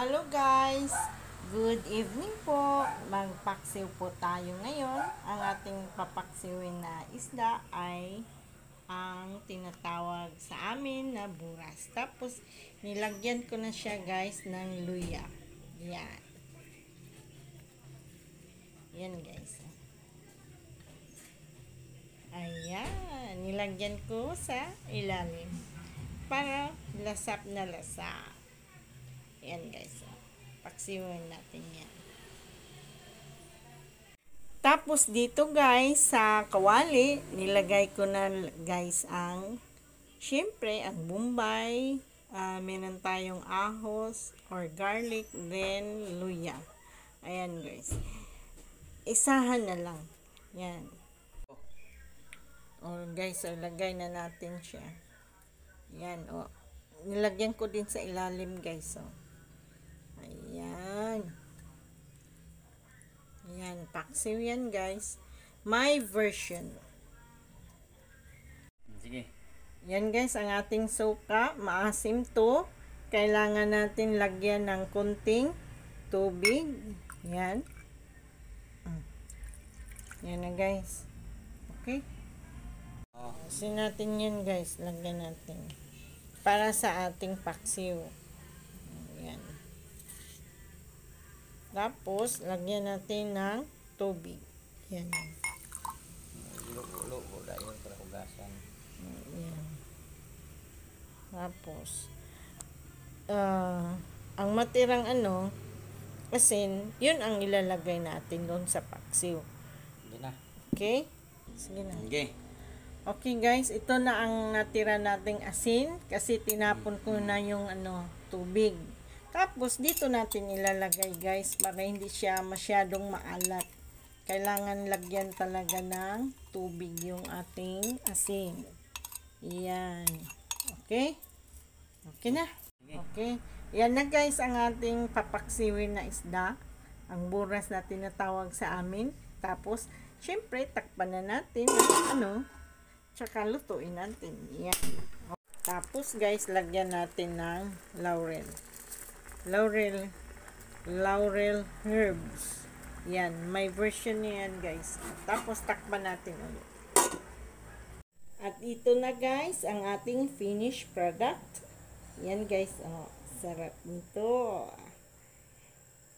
Hello guys! Good evening po! Magpaksiw po tayo ngayon. Ang ating papaksiwin na isda ay ang tinatawag sa amin na buras. Tapos, nilagyan ko na siya guys ng luya. Yan. Yan guys. Ayan. Nilagyan ko sa ilalim. Para lasap na lasap. Yan guys. Paksiwin natin yan. Tapos dito guys, sa kawali, nilagay ko na guys syempre, ang bombay. Meron tayong ahos or garlic, then luya. Ayan guys. Isahan na lang. Yan. O guys, ilagay na natin siya. Yan. O. Nilagyan ko din sa ilalim guys. O. Ayan. Ayan. Paksiw yan guys. My version. Sige. Yan guys, ang ating suka. Maasim to. Kailangan natin lagyan ng kunting tubig. Yan. Yan na guys. Okay. Asin natin yan guys. Lagyan natin. Para sa ating paksiw. Yan. Tapos, lagyan natin ng tubig. Yan. Ulo-ulo ko dayon para hugasan. Yan. Tapos, ang matirang asin, yun ang ilalagay natin doon sa paksiw. Hindi na. Okay? Sige na. Okay. Okay guys, ito na ang natira nating asin kasi tinapon ko na yung tubig. Tapos dito natin ilalagay guys para hindi siya masyadong maalat. Kailangan lagyan talaga ng tubig yung ating asin. Yan. Okay? Okay na. Okay. Yan na guys ang ating papaksiwin na isda. Ang buras na tinatawag sa amin. Tapos, syempre, takpan na natin. Tsaka lutuin natin. Yan. Tapos guys, lagyan natin ng laurel herbs. Yan, may version niyan guys. Tapos takpan natin ulit. At ito na guys ang ating finished product. Yan guys, sarap nito.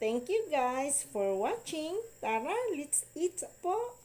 Thank you guys for watching. Tara, let's eat po.